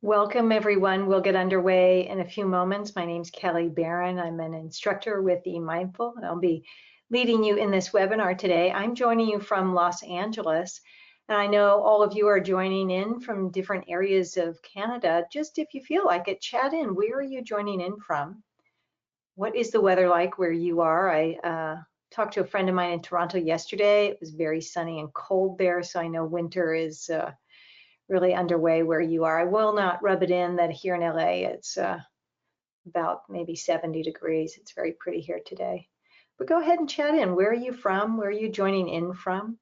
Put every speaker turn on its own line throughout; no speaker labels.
Welcome, everyone. We'll get underway in a few moments. My name's Kelly Barron. I'm an instructor with eMindful, and I'll be leading you in this webinar today. I'm joining you from Los Angeles, and I know all of you are joining in from different areas of Canada. Just if you feel like it, chat in. Where are you joining in from? What is the weather like where you are? I talked to a friend of mine in Toronto yesterday. It was very sunny and cold there, so I know winter is really underway where you are. I will not rub it in that here in LA it's about maybe 70 degrees. It's very pretty here today. But go ahead and chat in. Where are you from? Where are you joining in from?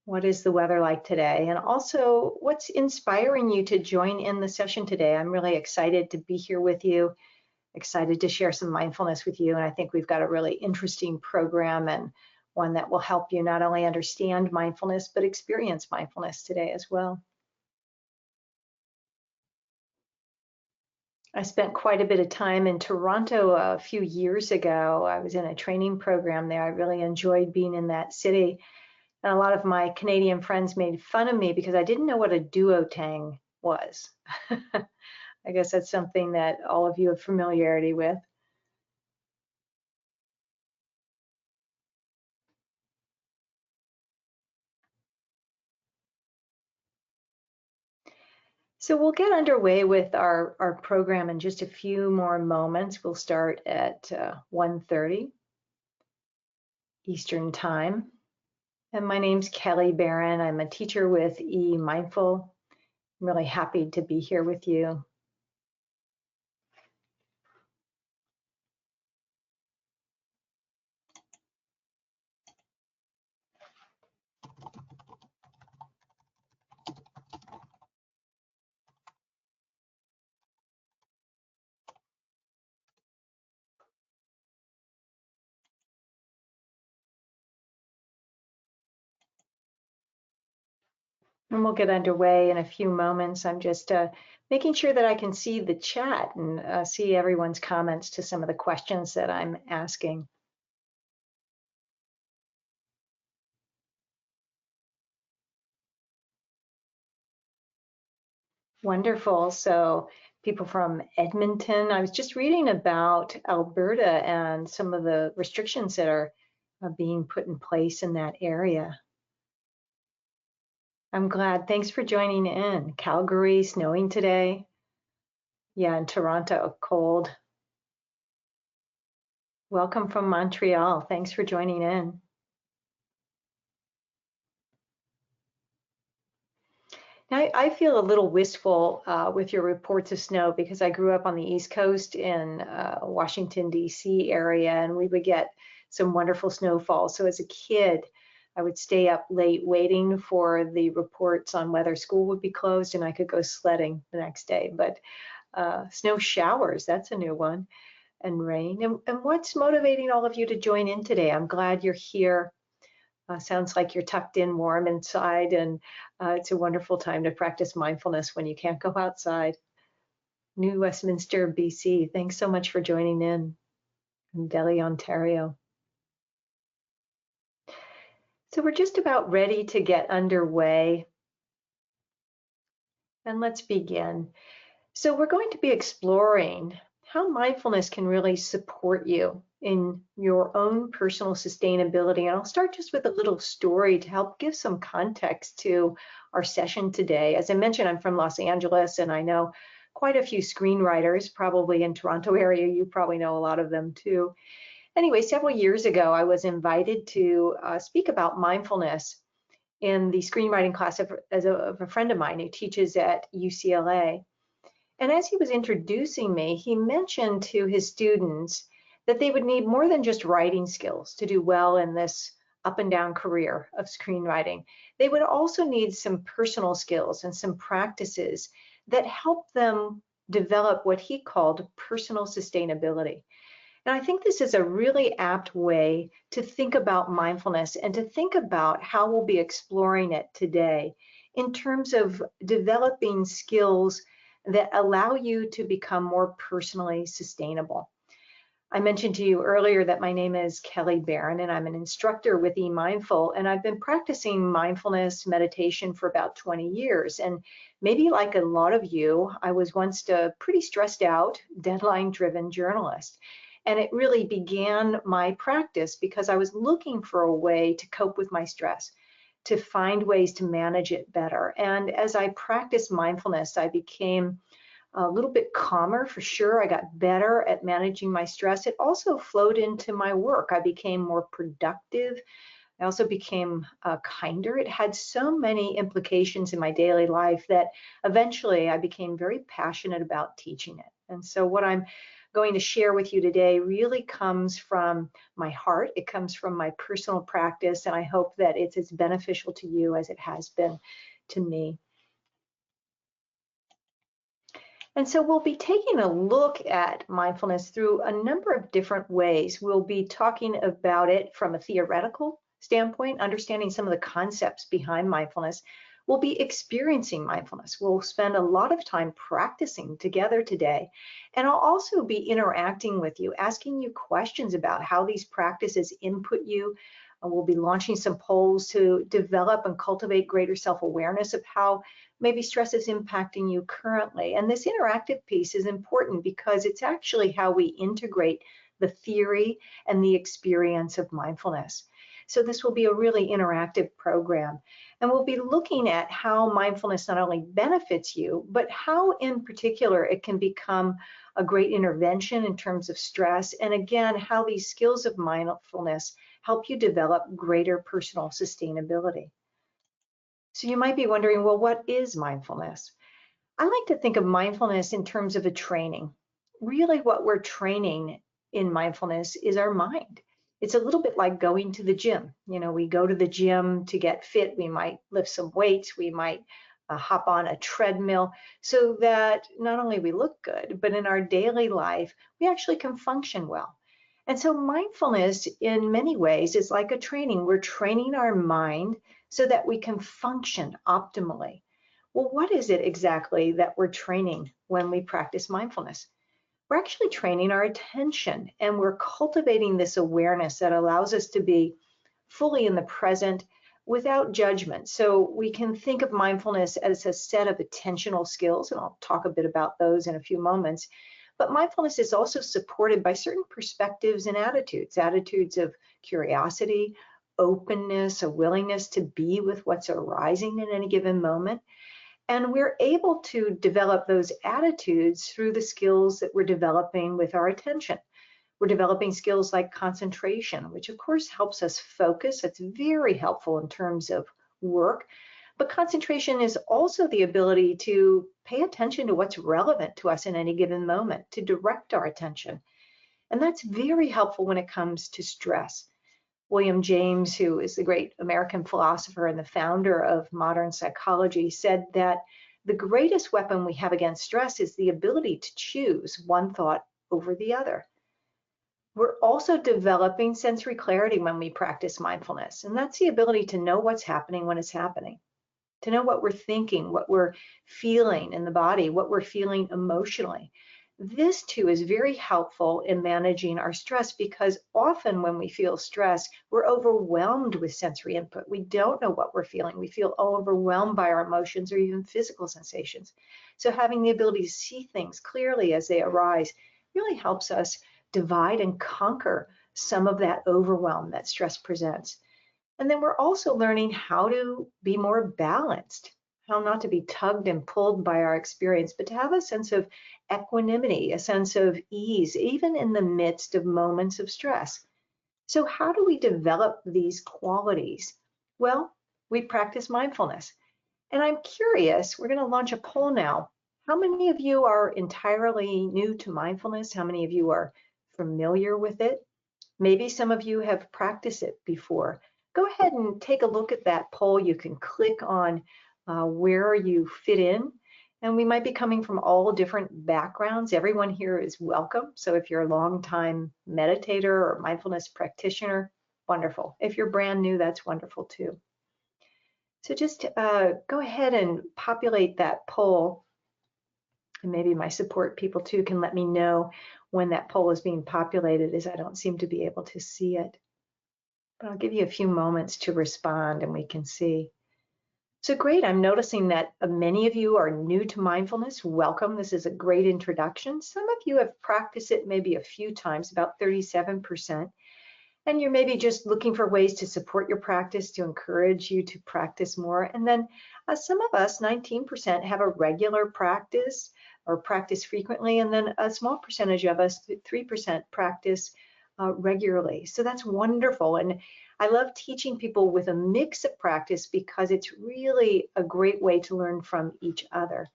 What is the weather like today? And also, what's inspiring you to join in the session today? I'm really excited to be here with you, excited to share some mindfulness with you. And I think we've got a really interesting program and one that will help you not only understand mindfulness, but experience mindfulness today as well. I spent quite a bit of time in Toronto a few years ago. I was in a training program there. I really enjoyed being in that city. And a lot of my Canadian friends made fun of me because I didn't know what a duotang was. I guess that's something that all of you have familiarity with. So we'll get underway with our program in just a few more moments. We'll start at 1:30 Eastern Time. And my name's Kelly Barron. I'm a teacher with eMindful. I'm really happy to be here with you. And we'll get underway in a few moments. I'm just making sure that I can see the chat and see everyone's comments to some of the questions that I'm asking. Wonderful. So people from Edmonton, I was just reading about Alberta and some of the restrictions that are being put in place in that area. I'm glad. Thanks for joining in. Calgary, snowing today. Yeah, in Toronto, cold. Welcome from Montreal. Thanks for joining in. Now, I feel a little wistful with your reports of snow because I grew up on the East Coast in Washington, D.C. area, and we would get some wonderful snowfall. So as a kid, I would stay up late waiting for the reports on whether school would be closed and I could go sledding the next day. But snow showers, that's a new one, and rain. And what's motivating all of you to join in today? I'm glad you're here. Sounds like you're tucked in warm inside, and it's a wonderful time to practice mindfulness when you can't go outside. New Westminster, BC, thanks so much for joining in Delhi, Ontario. So we're just about ready to get underway. And let's begin. So we're going to be exploring how mindfulness can really support you in your own personal sustainability. And I'll start just with a little story to help give some context to our session today. As I mentioned, I'm from Los Angeles, and I know quite a few screenwriters, probably in Toronto area. You probably know a lot of them too. Anyway, several years ago, I was invited to speak about mindfulness in the screenwriting class of a friend of mine who teaches at UCLA. And as he was introducing me, he mentioned to his students that they would need more than just writing skills to do well in this up and down career of screenwriting. They would also need some personal skills and some practices that help them develop what he called personal sustainability. And I think this is a really apt way to think about mindfulness and to think about how we'll be exploring it today in terms of developing skills that allow you to become more personally sustainable. I mentioned to you earlier that my name is Kelly Barron, and I'm an instructor with eMindful, and I've been practicing mindfulness meditation for about 20 years. And maybe like a lot of you, I was once a pretty stressed out, deadline-driven journalist. And it really began my practice because I was looking for a way to cope with my stress, to find ways to manage it better. And as I practiced mindfulness, I became a little bit calmer for sure. I got better at managing my stress. It also flowed into my work. I became more productive. I also became kinder. It had so many implications in my daily life that eventually I became very passionate about teaching it. And so what I'm going to share with you today really comes from my heart. It comes from my personal practice, and I hope that it's as beneficial to you as it has been to me. And so we'll be taking a look at mindfulness through a number of different ways. We'll be talking about it from a theoretical standpoint, understanding some of the concepts behind mindfulness. We'll be experiencing mindfulness. We'll spend a lot of time practicing together today. And I'll also be interacting with you, asking you questions about how these practices input you. We'll be launching some polls to develop and cultivate greater self-awareness of how maybe stress is impacting you currently. And this interactive piece is important because it's actually how we integrate the theory and the experience of mindfulness. So this will be a really interactive program. And we'll be looking at how mindfulness not only benefits you, but how in particular it can become a great intervention in terms of stress. And again, how these skills of mindfulness help you develop greater personal sustainability. So you might be wondering, well, what is mindfulness? I like to think of mindfulness in terms of a training. Really, what we're training in mindfulness is our mind. It's a little bit like going to the gym. You know, we go to the gym to get fit. We might lift some weights. We might hop on a treadmill so that not only we look good, but in our daily life, we actually can function well. And so mindfulness in many ways is like a training. We're training our mind so that we can function optimally. Well, what is it exactly that we're training when we practice mindfulness? We're actually training our attention, and we're cultivating this awareness that allows us to be fully in the present without judgment. So we can think of mindfulness as a set of attentional skills, and I'll talk a bit about those in a few moments. But mindfulness is also supported by certain perspectives and attitudes of curiosity, openness, a willingness to be with what's arising in any given moment. And we're able to develop those attitudes through the skills that we're developing with our attention. We're developing skills like concentration, which of course helps us focus. It's very helpful in terms of work. But concentration is also the ability to pay attention to what's relevant to us in any given moment, to direct our attention. And that's very helpful when it comes to stress. William James, who is the great American philosopher and the founder of modern psychology, said that the greatest weapon we have against stress is the ability to choose one thought over the other. We're also developing sensory clarity when we practice mindfulness, and that's the ability to know what's happening when it's happening, to know what we're thinking, what we're feeling in the body, what we're feeling emotionally. This too is very helpful in managing our stress because often when we feel stress, we're overwhelmed with sensory input. We don't know what we're feeling. We feel overwhelmed by our emotions or even physical sensations. So having the ability to see things clearly as they arise really helps us divide and conquer some of that overwhelm that stress presents. And then we're also learning how to be more balanced, how not to be tugged and pulled by our experience, but to have a sense of equanimity, a sense of ease, even in the midst of moments of stress. So how do we develop these qualities? Well, we practice mindfulness. And I'm curious, we're going to launch a poll now. How many of you are entirely new to mindfulness? How many of you are familiar with it? Maybe some of you have practiced it before. Go ahead and take a look at that poll. You can click on where you fit in. And we might be coming from all different backgrounds. Everyone here is welcome. So if you're a longtime meditator or mindfulness practitioner, wonderful. If you're brand new, that's wonderful too. So just go ahead and populate that poll. And maybe my support people too can let me know when that poll is being populated, as I don't seem to be able to see it. But I'll give you a few moments to respond and we can see. So great, I'm noticing that many of you are new to mindfulness. Welcome, this is a great introduction. Some of you have practiced it maybe a few times, about 37%. And you're maybe just looking for ways to support your practice, to encourage you to practice more. And then some of us, 19%, have a regular practice or practice frequently. And then a small percentage of us, 3%, practice regularly. So that's wonderful. And I love teaching people with a mix of practice because it's really a great way to learn from each other.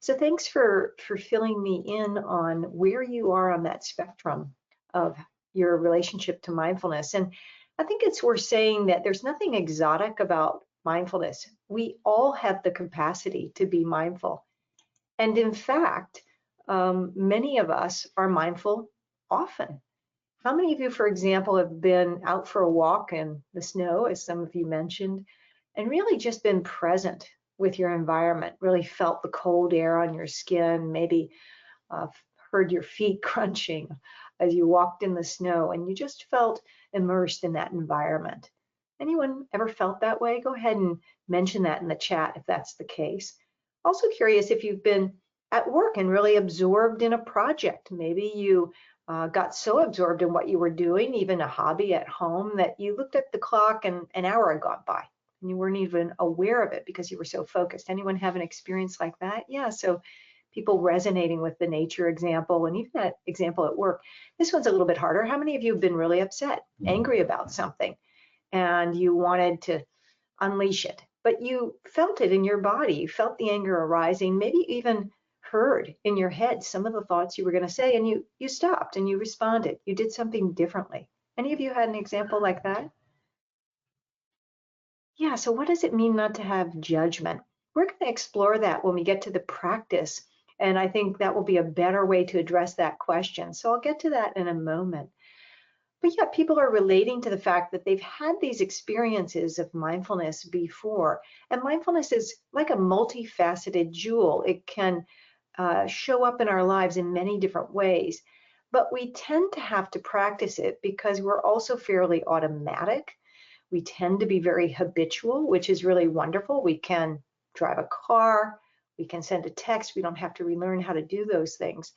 So thanks for filling me in on where you are on that spectrum of your relationship to mindfulness. And I think it's worth saying that there's nothing exotic about mindfulness. We all have the capacity to be mindful. And in fact, many of us are mindful often. How many of you, for example, have been out for a walk in the snow, as some of you mentioned, and really just been present with your environment, really felt the cold air on your skin, maybe heard your feet crunching as you walked in the snow, and you just felt immersed in that environment? Anyone ever felt that way? Go ahead and mention that in the chat if that's the case. Also curious if you've been at work and really absorbed in a project. Maybe you got so absorbed in what you were doing, even a hobby at home, that you looked at the clock and an hour had gone by and you weren't even aware of it because you were so focused. Anyone have an experience like that? Yeah, so people resonating with the nature example and even that example at work. This one's a little bit harder. How many of you have been really upset, angry about something, and you wanted to unleash it, but you felt it in your body, you felt the anger arising, maybe even heard in your head some of the thoughts you were going to say, and you stopped and you responded, you did something differently? Any of you had an example like that? Yeah, so what does it mean not to have judgment? We're going to explore that when we get to the practice, and I think that will be a better way to address that question. So I'll get to that in a moment. But yeah, people are relating to the fact that they've had these experiences of mindfulness before. And mindfulness is like a multifaceted jewel. It can show up in our lives in many different ways. But we tend to have to practice it because we're also fairly automatic. We tend to be very habitual, which is really wonderful. We can drive a car, we can send a text. We don't have to relearn how to do those things.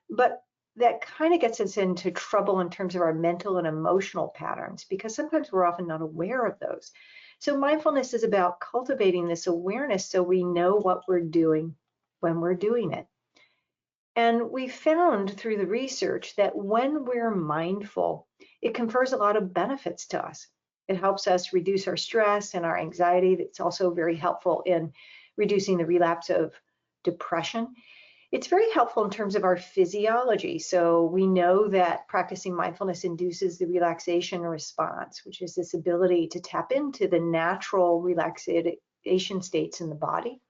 But that kind of gets us into trouble in terms of our mental and emotional patterns because sometimes we're often not aware of those. So mindfulness is about cultivating this awareness so we know what we're doing when we're doing it. And we found through the research that when we're mindful, it confers a lot of benefits to us. It helps us reduce our stress and our anxiety. It's also very helpful in reducing the relapse of depression. It's very helpful in terms of our physiology. So we know that practicing mindfulness induces the relaxation response, which is this ability to tap into the natural relaxation states in the body.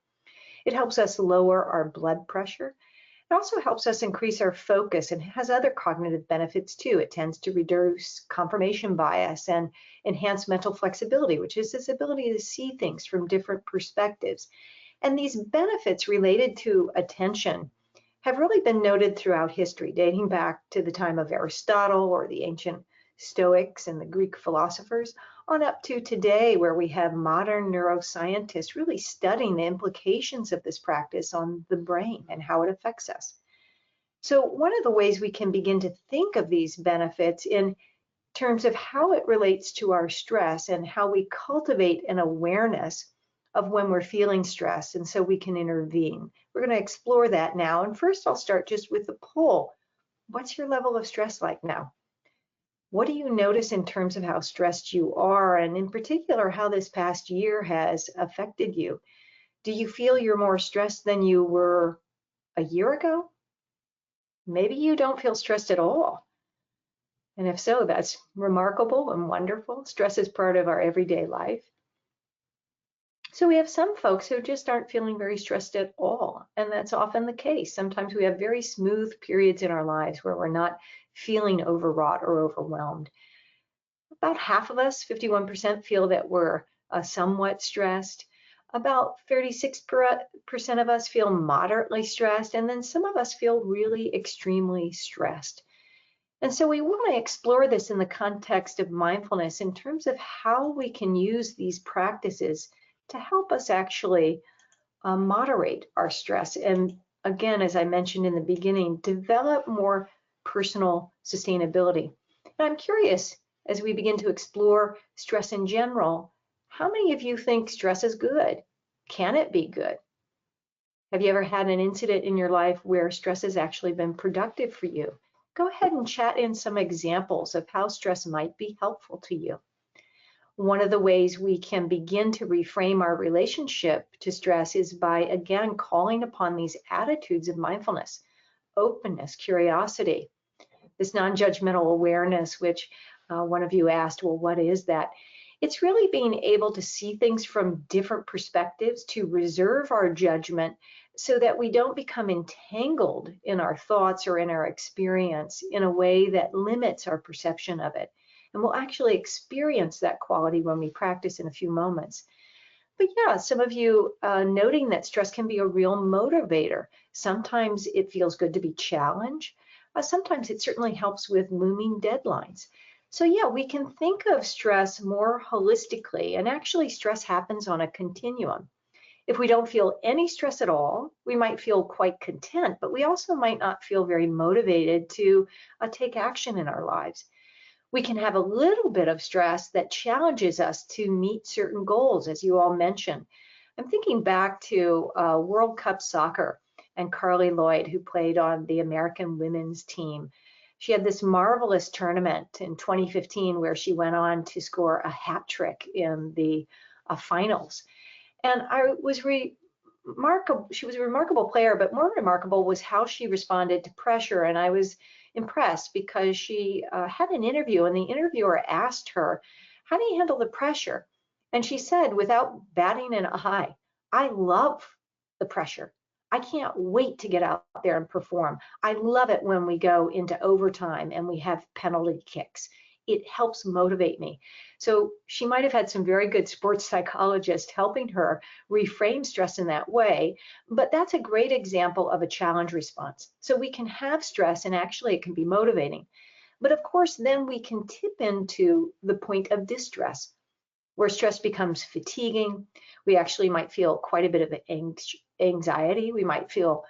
It helps us lower our blood pressure. It also helps us increase our focus and has other cognitive benefits too. It tends to reduce confirmation bias and enhance mental flexibility, which is this ability to see things from different perspectives. And these benefits related to attention have really been noted throughout history, dating back to the time of Aristotle or the ancient Stoics and the Greek philosophers, on up to today, where we have modern neuroscientists really studying the implications of this practice on the brain and how it affects us. So one of the ways we can begin to think of these benefits in terms of how it relates to our stress and how we cultivate an awareness of when we're feeling stressed, and so we can intervene. We're going to explore that now. And first, I'll start just with the poll. What's your level of stress like now? What do you notice in terms of how stressed you are, and in particular, how this past year has affected you? Do you feel you're more stressed than you were a year ago? Maybe you don't feel stressed at all. And if so, that's remarkable and wonderful. Stress is part of our everyday life. So we have some folks who just aren't feeling very stressed at all, and that's often the case. Sometimes we have very smooth periods in our lives where we're not feeling overwrought or overwhelmed. About half of us, 51%, feel that we're somewhat stressed. About 36% of us feel moderately stressed, and then some of us feel really extremely stressed. And so we want to explore this in the context of mindfulness in terms of how we can use these practices to help us actually moderate our stress. And again, as I mentioned in the beginning, develop more personal sustainability. And I'm curious, as we begin to explore stress in general, how many of you think stress is good? Can it be good? Have you ever had an incident in your life where stress has actually been productive for you? Go ahead and chat in some examples of how stress might be helpful to you. One of the ways we can begin to reframe our relationship to stress is by, again, calling upon these attitudes of mindfulness, openness, curiosity, this non-judgmental awareness, which one of you asked, well, what is that? It's really being able to see things from different perspectives, to reserve our judgment so that we don't become entangled in our thoughts or in our experience in a way that limits our perception of it. And we'll actually experience that quality when we practice in a few moments. But yeah, some of you noting that stress can be a real motivator. Sometimes it feels good to be challenged. Sometimes it certainly helps with looming deadlines. So yeah, we can think of stress more holistically, and actually stress happens on a continuum. If we don't feel any stress at all, we might feel quite content, but we also might not feel very motivated to take action in our lives. We can have a little bit of stress that challenges us to meet certain goals, as you all mentioned. I'm thinking back to World Cup soccer and Carly Lloyd, who played on the American women's team. She had this marvelous tournament in 2015 where she went on to score a hat trick in the finals. And she was a remarkable player, but more remarkable was how she responded to pressure. And I was impressed because she had an interview, and the interviewer asked her, how do you handle the pressure? And she said, without batting an eye, I love the pressure. I can't wait to get out there and perform. I love it when we go into overtime and we have penalty kicks. It helps motivate me. So she might have had some very good sports psychologists helping her reframe stress in that way, but that's a great example of a challenge response. So we can have stress, and actually it can be motivating. But of course, then we can tip into the point of distress, where stress becomes fatiguing. We actually might feel quite a bit of anxiety. We might feel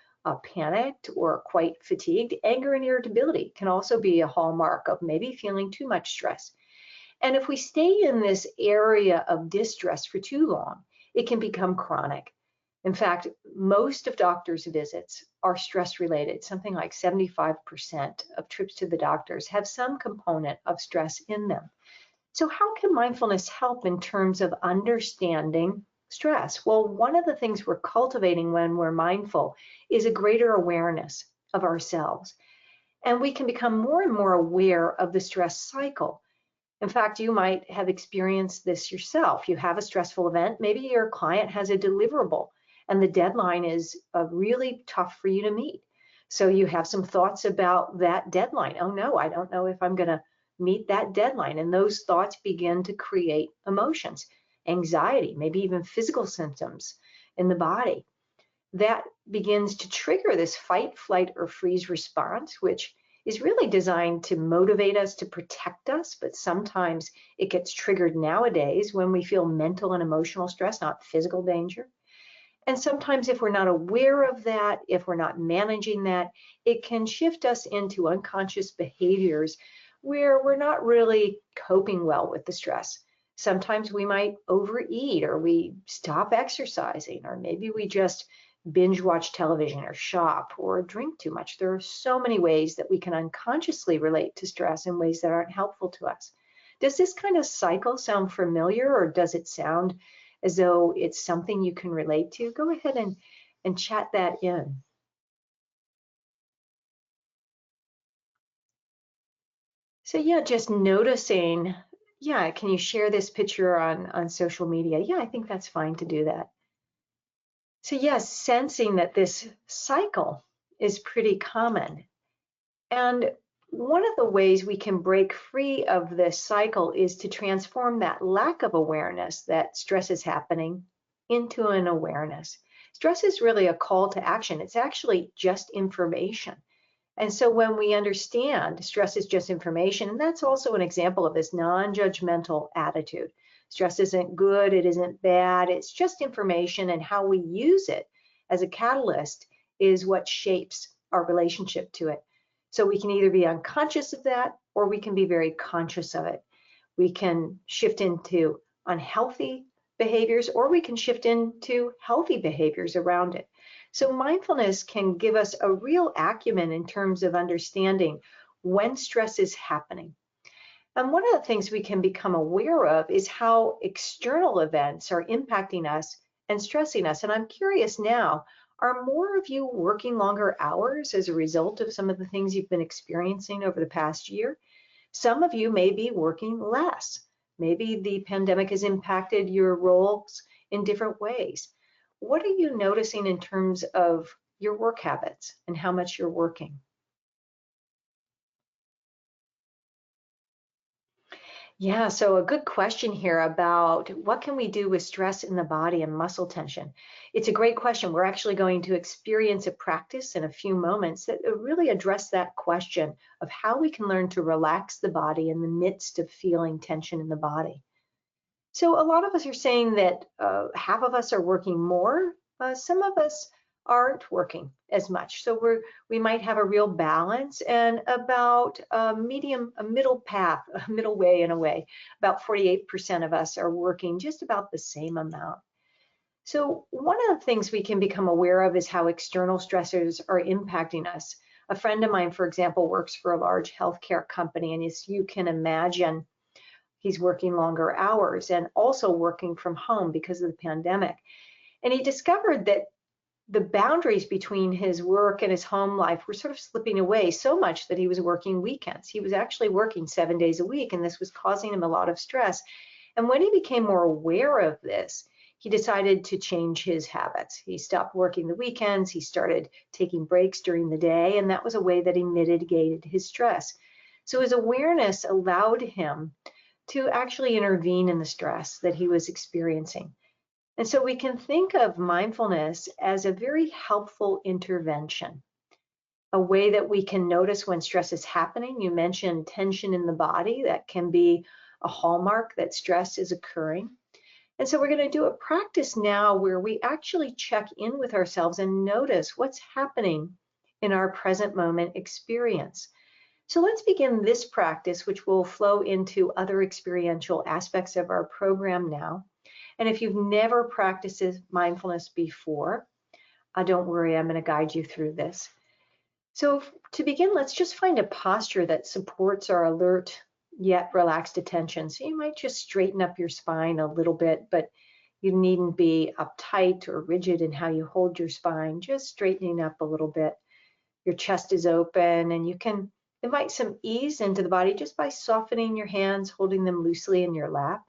panicked or quite fatigued. Anger and irritability can also be a hallmark of maybe feeling too much stress. And if we stay in this area of distress for too long, it can become chronic. In fact, most of doctors' visits are stress related. Something like 75% of trips to the doctors have some component of stress in them. So how can mindfulness help in terms of understanding stress? Well, one of the things we're cultivating when we're mindful is a greater awareness of ourselves. And we can become more and more aware of the stress cycle. In fact, you might have experienced this yourself. You have a stressful event. Maybe your client has a deliverable and the deadline is really tough for you to meet. So you have some thoughts about that deadline. Oh no, I don't know if I'm going to meet that deadline. And those thoughts begin to create emotions, anxiety, maybe even physical symptoms in the body. That begins to trigger this fight, flight, or freeze response, which is really designed to motivate us, to protect us, but sometimes it gets triggered nowadays when we feel mental and emotional stress, not physical danger. And sometimes if we're not aware of that, if we're not managing that, it can shift us into unconscious behaviors where we're not really coping well with the stress. Sometimes we might overeat, or we stop exercising, or maybe we just binge watch television or shop or drink too much. There are so many ways that we can unconsciously relate to stress in ways that aren't helpful to us. Does this kind of cycle sound familiar, or does it sound as though it's something you can relate to? Go ahead and chat that in. So yeah, just noticing, yeah, can you share this picture on social media? Yeah, I think that's fine to do that. So yes, sensing that this cycle is pretty common. And one of the ways we can break free of this cycle is to transform that lack of awareness that stress is happening into an awareness. Stress is really a call to action. It's actually just information. And so when we understand stress is just information, and that's also an example of this non-judgmental attitude. Stress isn't good, it isn't bad, it's just information, and how we use it as a catalyst is what shapes our relationship to it. So we can either be unconscious of that or we can be very conscious of it. We can shift into unhealthy behaviors or we can shift into healthy behaviors around it. So mindfulness can give us a real acumen in terms of understanding when stress is happening. And one of the things we can become aware of is how external events are impacting us and stressing us. And I'm curious now, are more of you working longer hours as a result of some of the things you've been experiencing over the past year? Some of you may be working less. Maybe the pandemic has impacted your roles in different ways. What are you noticing in terms of your work habits and how much you're working? Yeah, so a good question here about what can we do with stress in the body and muscle tension. It's a great question. We're actually going to experience a practice in a few moments that really address that question of how we can learn to relax the body in the midst of feeling tension in the body. So a lot of us are saying that half of us are working more. Some of us aren't working as much. So we might have a real balance and about a middle path, a middle way in a way. About 48% of us are working just about the same amount. So one of the things we can become aware of is how external stressors are impacting us. A friend of mine, for example, works for a large healthcare company, and as you can imagine, he's working longer hours and also working from home because of the pandemic. And he discovered that the boundaries between his work and his home life were sort of slipping away so much that he was working weekends. He was actually working 7 days a week, and this was causing him a lot of stress. And when he became more aware of this, he decided to change his habits. He stopped working the weekends, he started taking breaks during the day, and that was a way that he mitigated his stress. So his awareness allowed him to actually intervene in the stress that he was experiencing. And so we can think of mindfulness as a very helpful intervention, a way that we can notice when stress is happening. You mentioned tension in the body. That can be a hallmark that stress is occurring. And so we're going to do a practice now where we actually check in with ourselves and notice what's happening in our present moment experience. So let's begin this practice, which will flow into other experiential aspects of our program now. And if you've never practiced mindfulness before, don't worry, I'm going to guide you through this. So to begin, let's just find a posture that supports our alert yet relaxed attention. So you might just straighten up your spine a little bit, but you needn't be uptight or rigid in how you hold your spine, just straightening up a little bit. Your chest is open, and you can invite some ease into the body just by softening your hands, holding them loosely in your lap.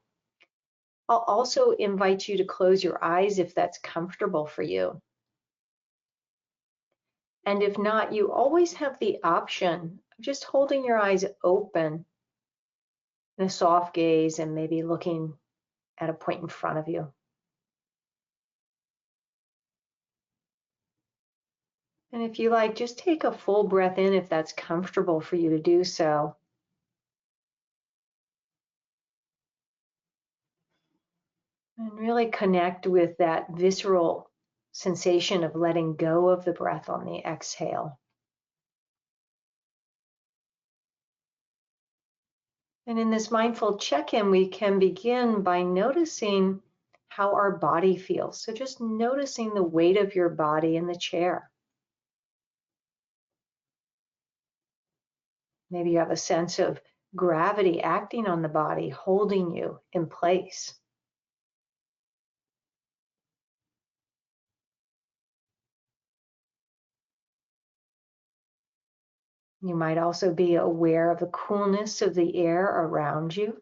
I'll also invite you to close your eyes if that's comfortable for you. And if not, you always have the option of just holding your eyes open in a soft gaze and maybe looking at a point in front of you. And if you like, just take a full breath in if that's comfortable for you to do so. And really connect with that visceral sensation of letting go of the breath on the exhale. And in this mindful check-in, we can begin by noticing how our body feels. So just noticing the weight of your body in the chair. Maybe you have a sense of gravity acting on the body, holding you in place. You might also be aware of the coolness of the air around you.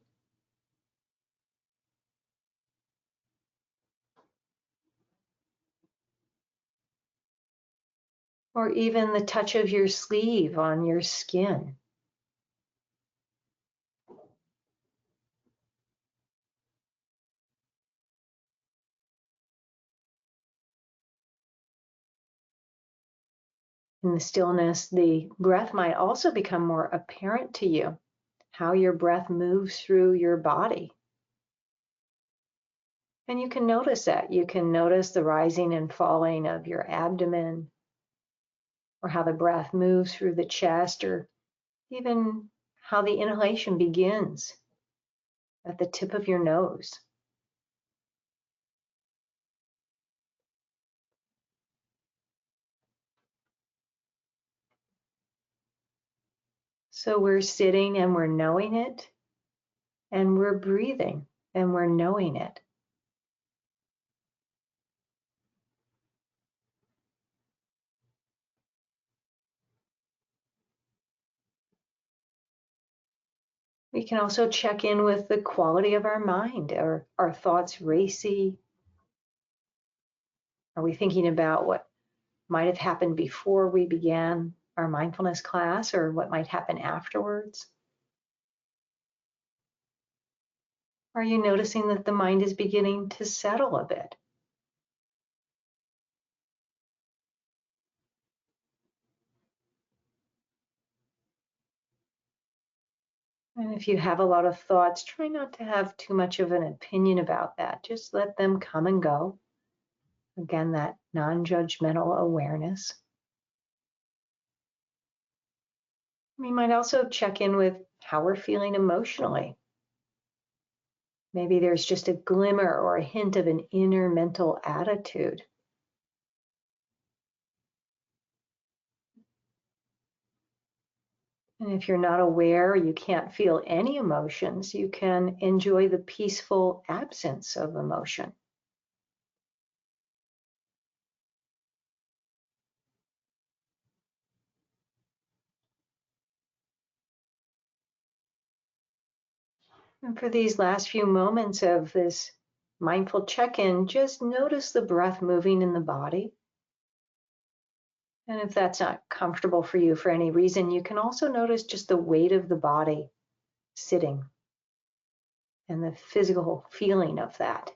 Or even the touch of your sleeve on your skin. In the stillness, the breath might also become more apparent to you, how your breath moves through your body. And you can notice that. You can notice the rising and falling of your abdomen, or how the breath moves through the chest, or even how the inhalation begins at the tip of your nose. So we're sitting and we're knowing it, and we're breathing and we're knowing it. We can also check in with the quality of our mind. Are our thoughts racy? Are we thinking about what might have happened before we began our mindfulness class, or what might happen afterwards? Are you noticing that the mind is beginning to settle a bit? And if you have a lot of thoughts, try not to have too much of an opinion about that. Just let them come and go. Again, that non-judgmental awareness. We might also check in with how we're feeling emotionally. Maybe there's just a glimmer or a hint of an inner mental attitude. And if you're not aware, you can't feel any emotions, you can enjoy the peaceful absence of emotion. And for these last few moments of this mindful check-in, just notice the breath moving in the body. And if that's not comfortable for you for any reason, you can also notice just the weight of the body sitting and the physical feeling of that.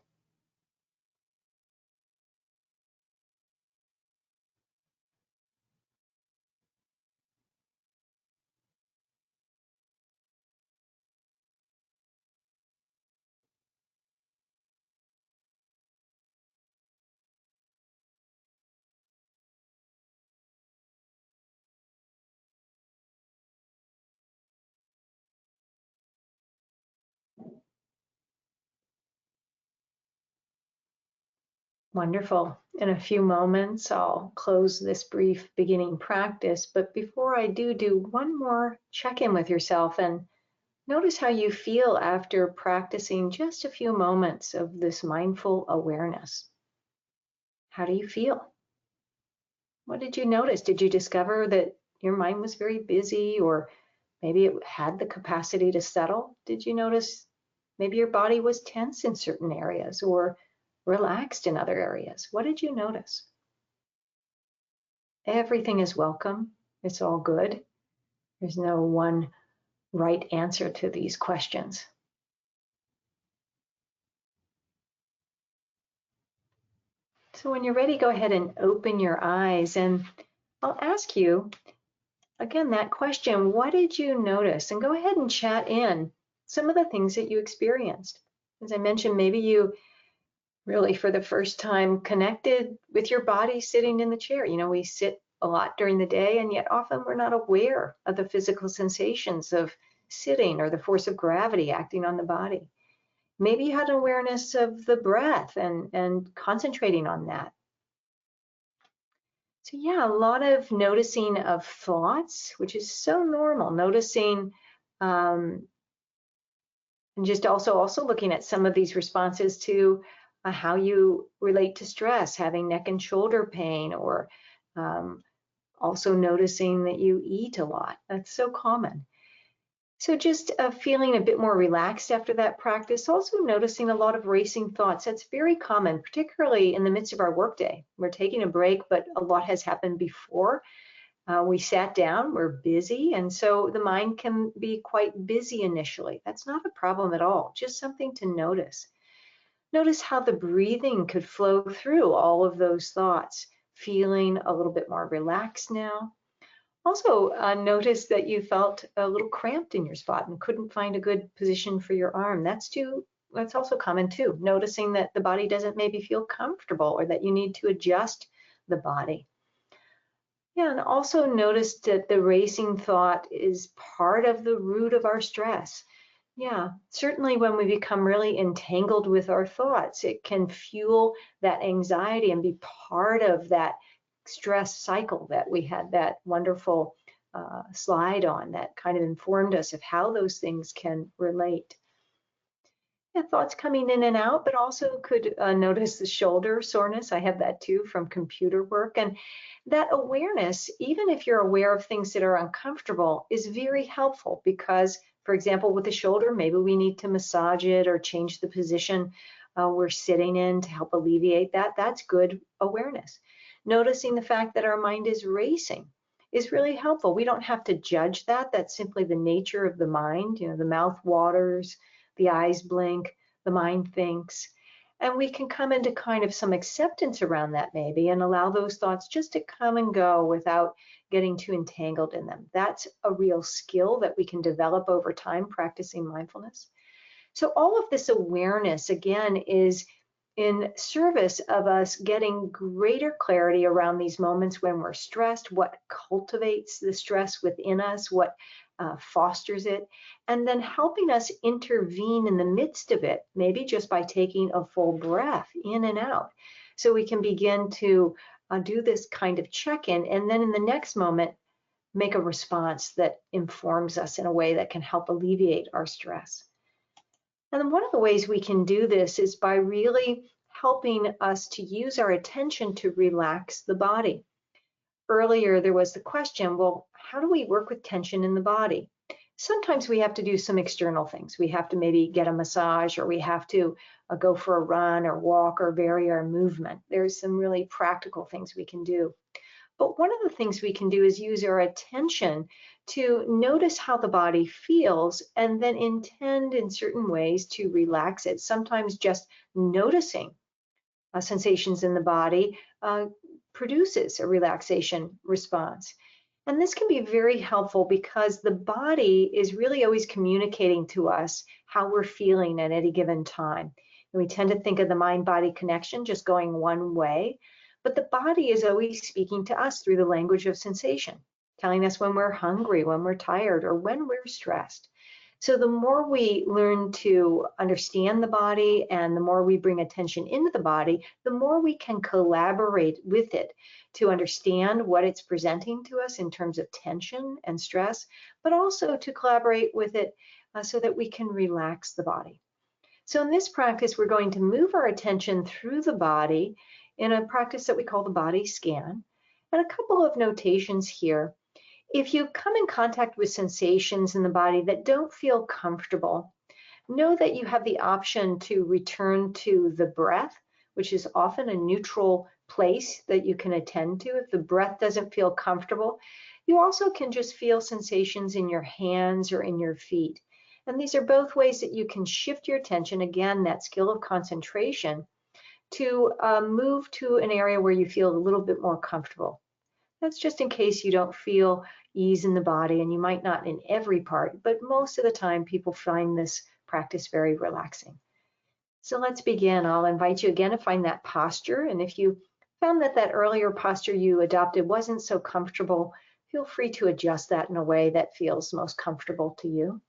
Wonderful. In a few moments, I'll close this brief beginning practice. But before I do one more check-in with yourself and notice how you feel after practicing just a few moments of this mindful awareness. How do you feel? What did you notice? Did you discover that your mind was very busy, or maybe it had the capacity to settle? Did you notice maybe your body was tense in certain areas or relaxed in other areas? What did you notice? Everything is welcome. It's all good. There's no one right answer to these questions. So when you're ready, go ahead and open your eyes, and I'll ask you again that question, what did you notice? And go ahead and chat in some of the things that you experienced. As I mentioned, maybe you really for the first time connected with your body sitting in the chair. You know, we sit a lot during the day, and yet often we're not aware of the physical sensations of sitting or the force of gravity acting on the body. Maybe you had an awareness of the breath and concentrating on that. So yeah, a lot of noticing of thoughts, which is so normal. Noticing um, and just also looking at some of these responses to how you relate to stress, having neck and shoulder pain, or um, also noticing that you eat a lot. That's so common. So just feeling a bit more relaxed after that practice, also noticing a lot of racing thoughts. That's very common, particularly in the midst of our workday. We're taking a break, but a lot has happened before. We sat down, we're busy, and so the mind can be quite busy initially. That's not a problem at all, just something to notice. Notice how the breathing could flow through all of those thoughts, feeling a little bit more relaxed now. Also, notice that you felt a little cramped in your spot and couldn't find a good position for your arm. That's also common too. Noticing that the body doesn't maybe feel comfortable or that you need to adjust the body. Yeah, and also notice that the racing thought is part of the root of our stress. Yeah, certainly when we become really entangled with our thoughts, it can fuel that anxiety and be part of that stress cycle that we had that wonderful slide on that kind of informed us of how those things can relate. Yeah, thoughts coming in and out, but also could notice the shoulder soreness. I have that too from computer work. And that awareness, even if you're aware of things that are uncomfortable, is very helpful because, for example, with the shoulder, maybe we need to massage it or change the position we're sitting in to help alleviate that. That's good awareness. Noticing the fact that our mind is racing is really helpful. We don't have to judge that. That's simply the nature of the mind. You know, the mouth waters, the eyes blink, the mind thinks. And we can come into kind of some acceptance around that maybe and allow those thoughts just to come and go without getting too entangled in them. That's a real skill that we can develop over time practicing mindfulness. So all of this awareness, again, is in service of us getting greater clarity around these moments when we're stressed, what cultivates the stress within us, what fosters it, and then helping us intervene in the midst of it, maybe just by taking a full breath in and out. So we can begin to do this kind of check-in, and then in the next moment, make a response that informs us in a way that can help alleviate our stress. And then one of the ways we can do this is by really helping us to use our attention to relax the body. Earlier, there was the question, well, how do we work with tension in the body? Sometimes we have to do some external things. We have to maybe get a massage, or we have to go for a run or walk or vary our movement. There's some really practical things we can do. But one of the things we can do is use our attention to notice how the body feels and then intend in certain ways to relax it. Sometimes just noticing sensations in the body produces a relaxation response. And this can be very helpful because the body is really always communicating to us how we're feeling at any given time. And we tend to think of the mind-body connection just going one way, but the body is always speaking to us through the language of sensation, telling us when we're hungry, when we're tired, or when we're stressed. So the more we learn to understand the body and the more we bring attention into the body, the more we can collaborate with it to understand what it's presenting to us in terms of tension and stress, but also to collaborate with it so that we can relax the body. So in this practice, we're going to move our attention through the body in a practice that we call the body scan. And a couple of notations here. If you come in contact with sensations in the body that don't feel comfortable, know that you have the option to return to the breath, which is often a neutral place that you can attend to. If the breath doesn't feel comfortable, you also can just feel sensations in your hands or in your feet. And these are both ways that you can shift your attention, again, that skill of concentration, to move to an area where you feel a little bit more comfortable. That's just in case you don't feel ease in the body, and you might not in every part, but most of the time people find this practice very relaxing. So let's begin. I'll invite you again to find that posture, and if you found that that earlier posture you adopted wasn't so comfortable, feel free to adjust that in a way that feels most comfortable to you.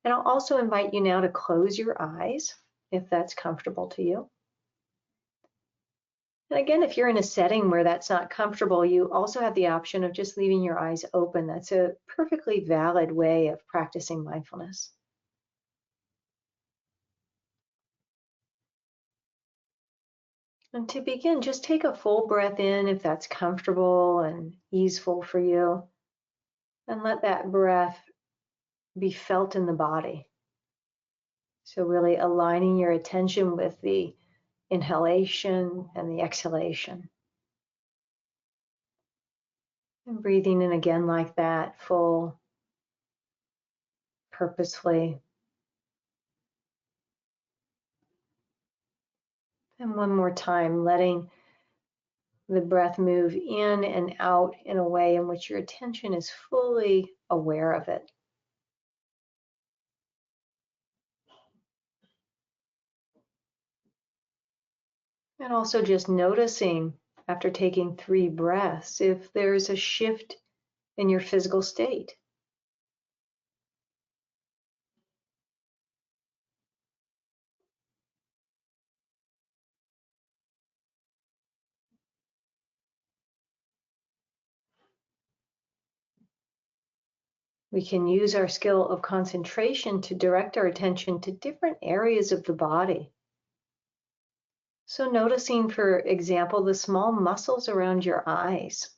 And I'll also invite you now to close your eyes if that's comfortable to you. And again, if you're in a setting where that's not comfortable, you also have the option of just leaving your eyes open. That's a perfectly valid way of practicing mindfulness. And to begin, just take a full breath in if that's comfortable and easeful for you. And let that breath be felt in the body. So really aligning your attention with the inhalation and the exhalation. And breathing in again like that, full, purposefully. And one more time, letting the breath move in and out in a way in which your attention is fully aware of it. And also just noticing after taking 3 breaths if there's a shift in your physical state. We can use our skill of concentration to direct our attention to different areas of the body. So noticing, for example, the small muscles around your eyes.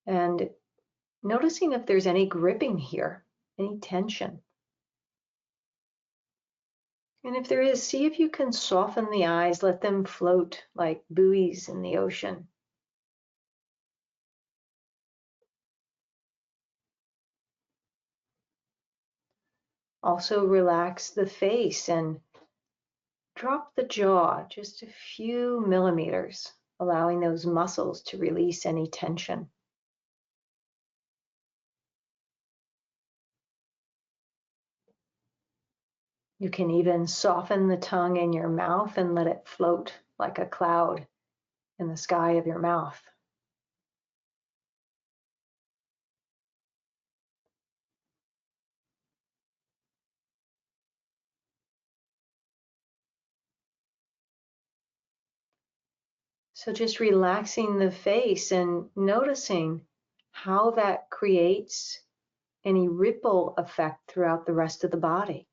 And noticing if there's any gripping here, any tension. And if there is, see if you can soften the eyes, let them float like buoys in the ocean. Also relax the face and drop the jaw just a few millimeters, allowing those muscles to release any tension. You can even soften the tongue in your mouth and let it float like a cloud in the sky of your mouth. So just relaxing the face and noticing how that creates any ripple effect throughout the rest of the body.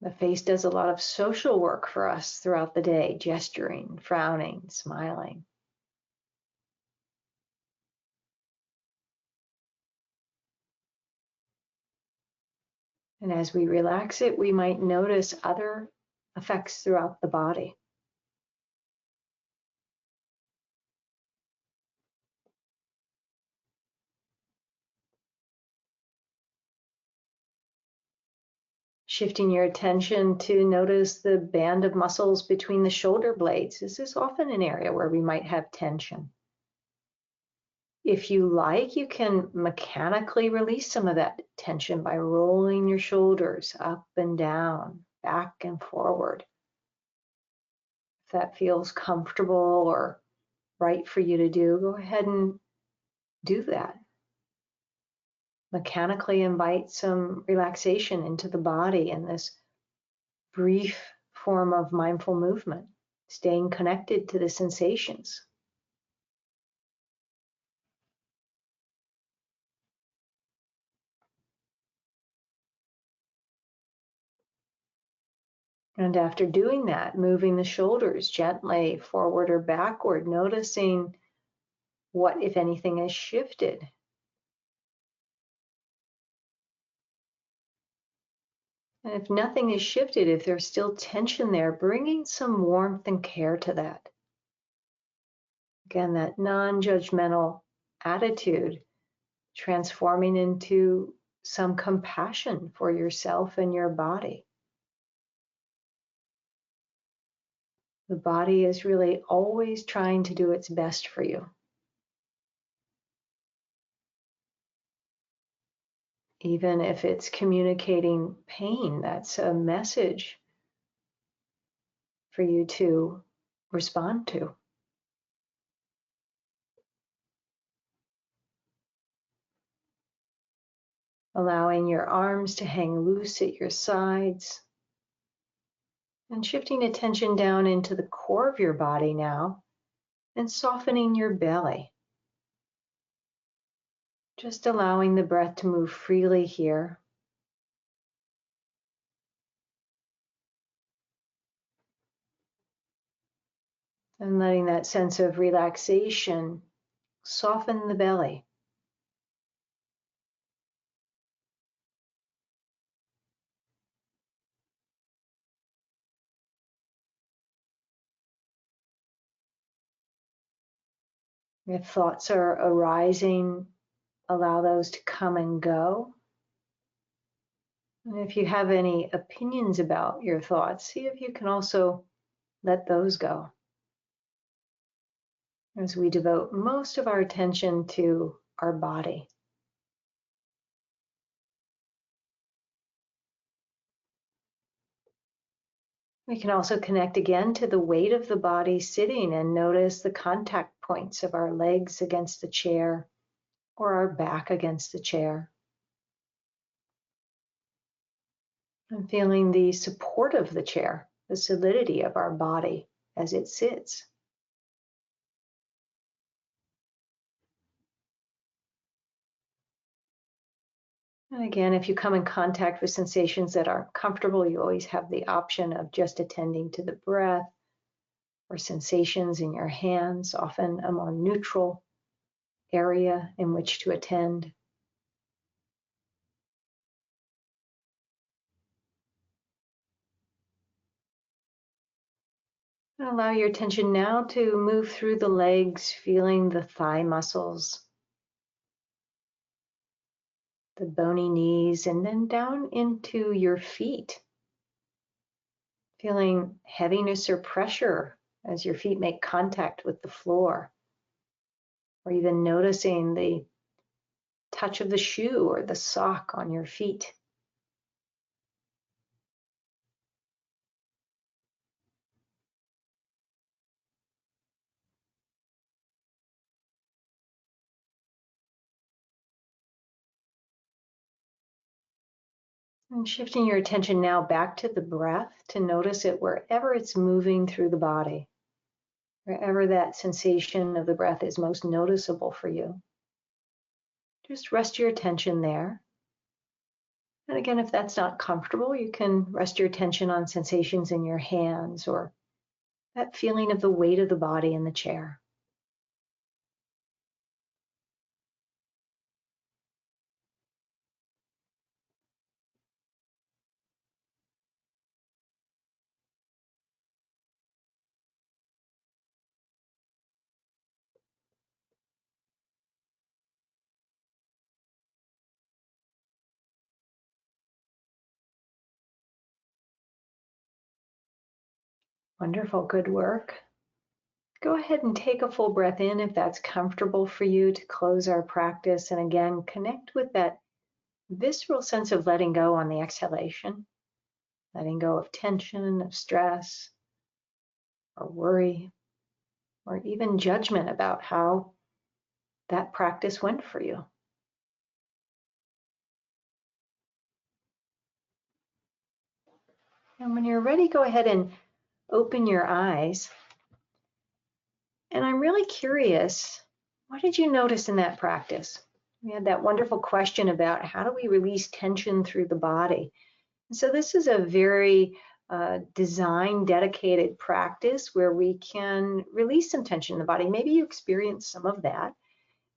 The face does a lot of social work for us throughout the day, gesturing, frowning, smiling. And as we relax it, we might notice other effects throughout the body. Shifting your attention to notice the band of muscles between the shoulder blades. This is often an area where we might have tension. If you like, you can mechanically release some of that tension by rolling your shoulders up and down, back and forward. If that feels comfortable or right for you to do, go ahead and do that. Mechanically invite some relaxation into the body in this brief form of mindful movement, staying connected to the sensations. And after doing that, moving the shoulders gently forward or backward, noticing what, if anything, has shifted. And if nothing has shifted, if there's still tension there, bringing some warmth and care to that. Again, that non-judgmental attitude transforming into some compassion for yourself and your body. The body is really always trying to do its best for you. Even if it's communicating pain, that's a message for you to respond to. Allowing your arms to hang loose at your sides. And shifting attention down into the core of your body now and softening your belly. Just allowing the breath to move freely here. And letting that sense of relaxation soften the belly. If thoughts are arising, allow those to come and go. And if you have any opinions about your thoughts, see if you can also let those go as we devote most of our attention to our body. We can also connect again to the weight of the body sitting and notice the contact points of our legs against the chair or our back against the chair. And feeling the support of the chair, the solidity of our body as it sits. And again, if you come in contact with sensations that aren't comfortable, you always have the option of just attending to the breath or sensations in your hands, often a more neutral area in which to attend. And allow your attention now to move through the legs, feeling the thigh muscles, the bony knees, and then down into your feet. Feeling heaviness or pressure as your feet make contact with the floor, or even noticing the touch of the shoe or the sock on your feet. And shifting your attention now back to the breath to notice it wherever it's moving through the body, wherever that sensation of the breath is most noticeable for you. Just rest your attention there. And again, if that's not comfortable, you can rest your attention on sensations in your hands or that feeling of the weight of the body in the chair. Wonderful, good work. Go ahead and take a full breath in if that's comfortable for you to close our practice. And again, connect with that visceral sense of letting go on the exhalation, letting go of tension, of stress, or worry, or even judgment about how that practice went for you. And when you're ready, go ahead and open your eyes. And I'm really curious, what did you notice in that practice? We had that wonderful question about how do we release tension through the body? And so this is a very design dedicated practice where we can release some tension in the body. Maybe you experienced some of that.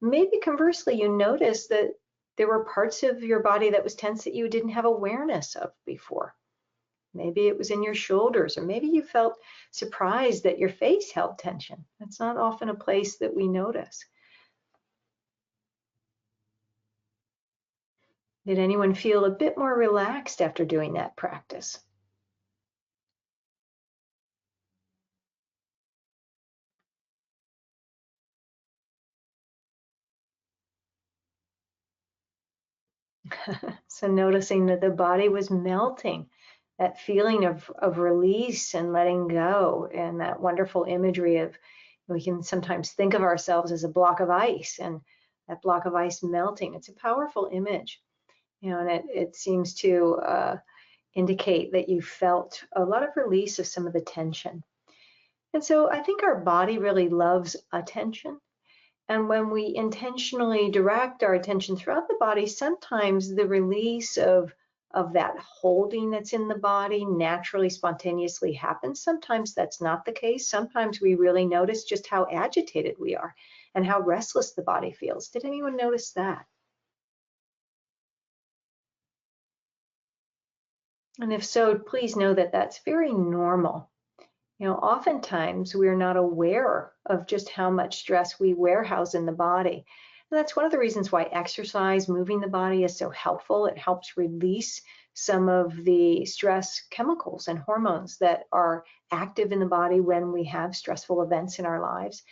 Maybe conversely, you noticed that there were parts of your body that was tense that you didn't have awareness of before. Maybe it was in your shoulders, or maybe you felt surprised that your face held tension. That's not often a place that we notice. Did anyone feel a bit more relaxed after doing that practice? So noticing that the body was melting, that feeling of release and letting go, and that wonderful imagery of we can sometimes think of ourselves as a block of ice and that block of ice melting. It's a powerful image, and it seems to indicate that you felt a lot of release of some of the tension. And so I think our body really loves attention. And when we intentionally direct our attention throughout the body, sometimes the release of that holding that's in the body naturally, spontaneously happens. Sometimes that's not the case. Sometimes we really notice just how agitated we are and how restless the body feels. Did anyone notice that? And if so, please know that that's very normal. You know, oftentimes we're not aware of just how much stress we warehouse in the body. And that's one of the reasons why exercise, moving the body, is so helpful. It helps release some of the stress chemicals and hormones that are active in the body when we have stressful events in our lives.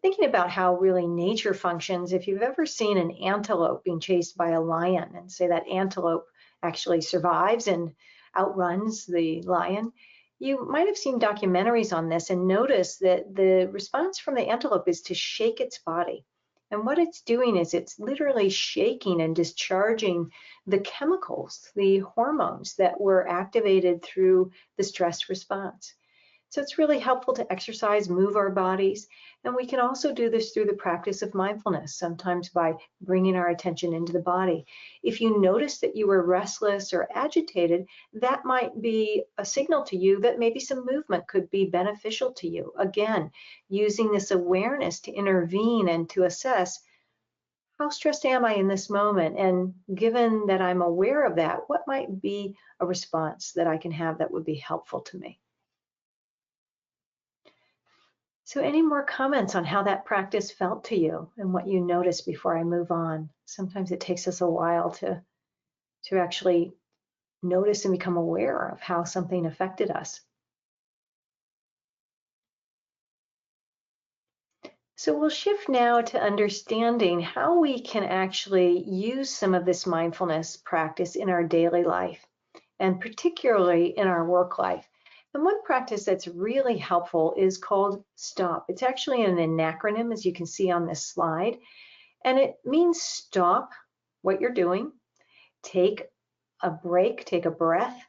Thinking about how really nature functions, if you've ever seen an antelope being chased by a lion, and say that antelope actually survives and outruns the lion, you might have seen documentaries on this and noticed that the response from the antelope is to shake its body. And what it's doing is it's literally shaking and discharging the chemicals, the hormones that were activated through the stress response. So it's really helpful to exercise, move our bodies, and we can also do this through the practice of mindfulness, sometimes by bringing our attention into the body. If you notice that you are restless or agitated, that might be a signal to you that maybe some movement could be beneficial to you. Again, using this awareness to intervene and to assess, how stressed am I in this moment? And given that I'm aware of that, what might be a response that I can have that would be helpful to me? So any more comments on how that practice felt to you and what you noticed before I move on? Sometimes it takes us a while to actually notice and become aware of how something affected us. So we'll shift now to understanding how we can actually use some of this mindfulness practice in our daily life, and particularly in our work life. And one practice that's really helpful is called STOP. It's actually an acronym, as you can see on this slide. And it means stop what you're doing, take a break, take a breath,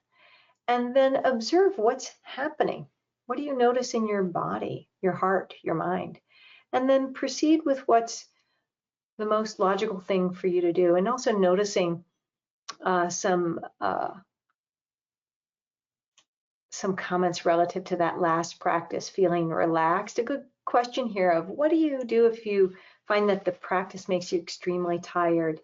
and then observe what's happening. What do you notice in your body, your heart, your mind? And then proceed with what's the most logical thing for you to do. And also noticing some comments relative to that last practice, feeling relaxed. A good question here of, what do you do if you find that the practice makes you extremely tired?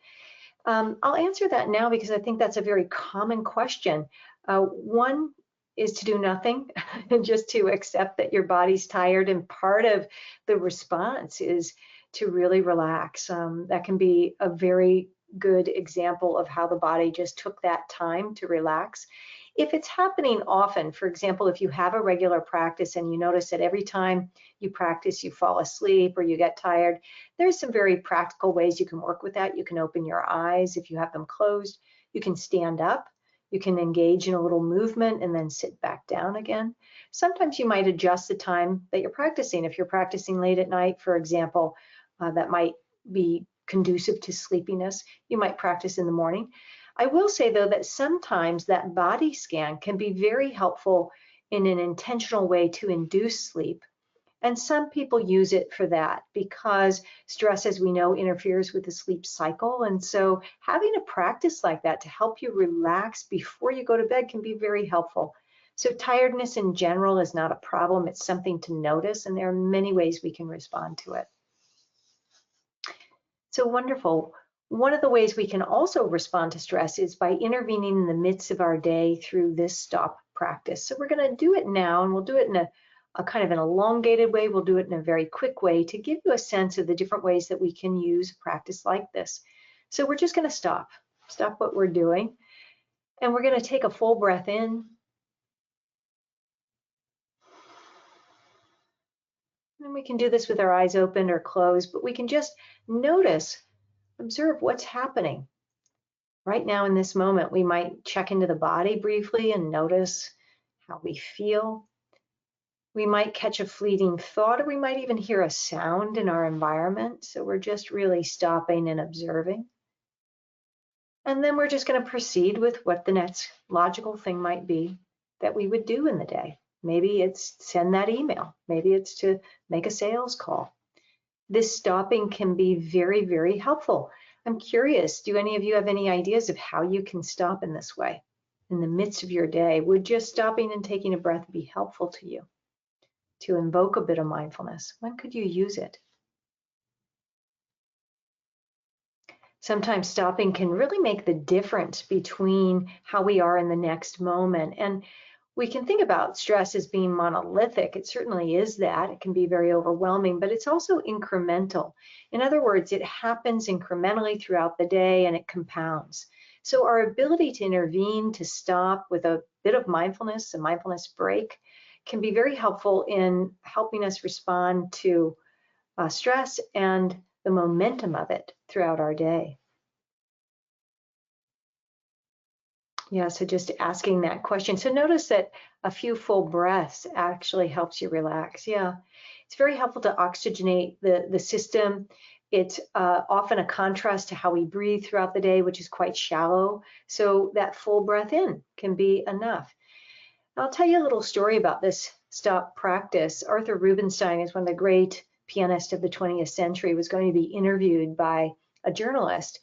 I'll answer that now because I think that's a very common question. One is to do nothing and just to accept that your body's tired, and part of the response is to really relax. That can be a very good example of how the body just took that time to relax. If it's happening often, for example, if you have a regular practice and you notice that every time you practice you fall asleep or you get tired, there's some very practical ways you can work with that. You can open your eyes if you have them closed. You can stand up. You can engage in a little movement and then sit back down again. Sometimes you might adjust the time that you're practicing. If you're practicing late at night, for example, that might be conducive to sleepiness. You might practice in the morning. I will say, though, that sometimes that body scan can be very helpful in an intentional way to induce sleep. And some people use it for that because stress, as we know, interferes with the sleep cycle. And so having a practice like that to help you relax before you go to bed can be very helpful. So tiredness in general is not a problem. It's something to notice, and there are many ways we can respond to it. So wonderful. One of the ways we can also respond to stress is by intervening in the midst of our day through this stop practice. So we're going to do it now, and we'll do it in a kind of an elongated way. We'll do it in a very quick way to give you a sense of the different ways that we can use a practice like this. So we're just going to stop what we're doing, and we're going to take a full breath in. And we can do this with our eyes open or closed, but we can just notice, observe what's happening. Right now in this moment, we might check into the body briefly and notice how we feel. We might catch a fleeting thought, or we might even hear a sound in our environment. So we're just really stopping and observing. And then we're just going to proceed with what the next logical thing might be that we would do in the day. Maybe it's send that email. Maybe it's to make a sales call. This stopping can be very, very helpful. I'm curious, do any of you have any ideas of how you can stop in this way? In the midst of your day, would just stopping and taking a breath be helpful to you to invoke a bit of mindfulness? When could you use it? Sometimes stopping can really make the difference between how we are in the next moment. And We can think about stress as being monolithic. It certainly is that. It can be very overwhelming, but it's also incremental. In other words, it happens incrementally throughout the day and it compounds. So our ability to intervene, to stop with a bit of mindfulness, a mindfulness break, can be very helpful in helping us respond to stress and the momentum of it throughout our day. Yeah, so just asking that question. So notice that a few full breaths actually helps you relax. Yeah, it's very helpful to oxygenate the system. It's often a contrast to how we breathe throughout the day, which is quite shallow. So that full breath in can be enough. I'll tell you a little story about this stop practice. Arthur Rubinstein is one of the great pianists of the 20th century, was going to be interviewed by a journalist.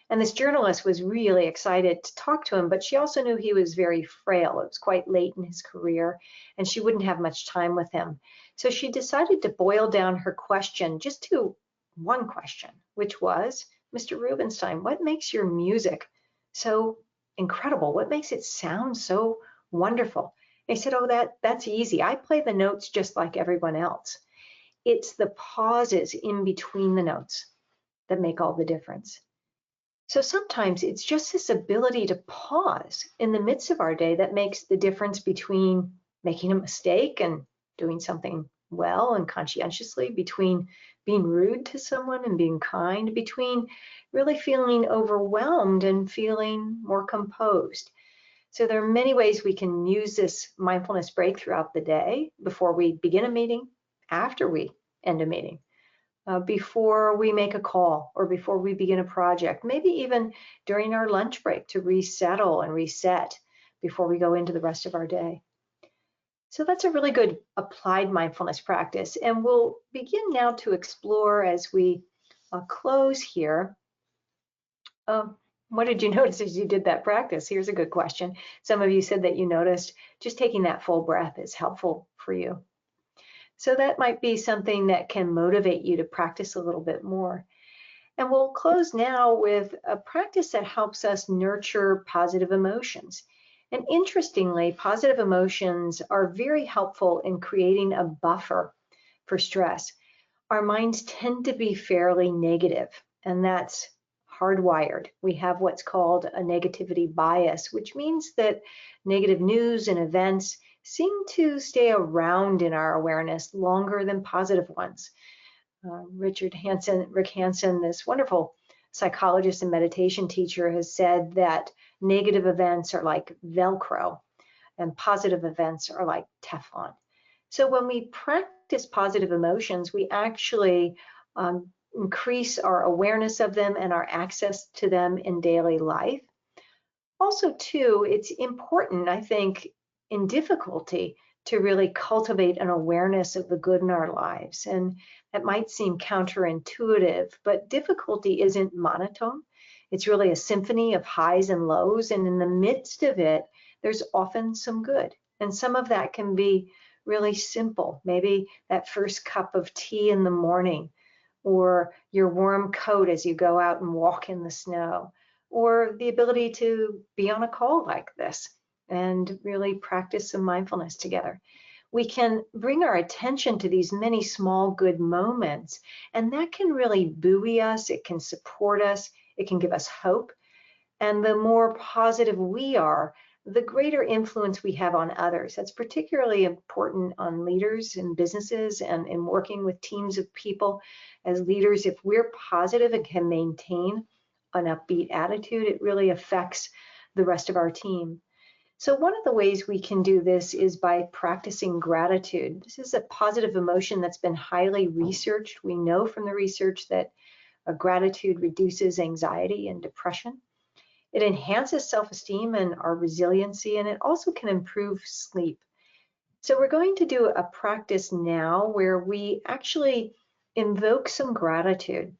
And this journalist was really excited to talk to him, but she also knew he was very frail. It was quite late in his career, and she wouldn't have much time with him. So she decided to boil down her question just to one question, which was, Mr. Rubinstein, what makes your music so incredible? What makes it sound so wonderful? And he said, oh, that's easy. I play the notes just like everyone else. It's the pauses in between the notes that make all the difference. So sometimes it's just this ability to pause in the midst of our day that makes the difference between making a mistake and doing something well and conscientiously, between being rude to someone and being kind, between really feeling overwhelmed and feeling more composed. So there are many ways we can use this mindfulness break throughout the day, before we begin a meeting, after we end a meeting, before we make a call, or before we begin a project, maybe even during our lunch break to resettle and reset before we go into the rest of our day. So that's a really good applied mindfulness practice. And we'll begin now to explore as we close here. What did you notice as you did that practice? Here's a good question. Some of you said that you noticed just taking that full breath is helpful for you. So that might be something that can motivate you to practice a little bit more. And we'll close now with a practice that helps us nurture positive emotions. And interestingly, positive emotions are very helpful in creating a buffer for stress. Our minds tend to be fairly negative, and that's hardwired. We have what's called a negativity bias, which means that negative news and events seem to stay around in our awareness longer than positive ones. Rick Hanson, this wonderful psychologist and meditation teacher, has said that negative events are like Velcro and positive events are like Teflon. So when we practice positive emotions, we actually increase our awareness of them and our access to them in daily life. Also, too, it's important, I think, in difficulty to really cultivate an awareness of the good in our lives. And that might seem counterintuitive, but difficulty isn't monotone. It's really a symphony of highs and lows. And in the midst of it, there's often some good. And some of that can be really simple. Maybe that first cup of tea in the morning, or your warm coat as you go out and walk in the snow, or the ability to be on a call like this and really practice some mindfulness together. We can bring our attention to these many small good moments, and that can really buoy us, it can support us, it can give us hope. And the more positive we are, the greater influence we have on others. That's particularly important on leaders in businesses and in working with teams of people. As leaders, if we're positive and can maintain an upbeat attitude, it really affects the rest of our team. So one of the ways we can do this is by practicing gratitude. This is a positive emotion that's been highly researched. We know from the research that gratitude reduces anxiety and depression. It enhances self-esteem and our resiliency, and it also can improve sleep. So we're going to do a practice now where we actually invoke some gratitude.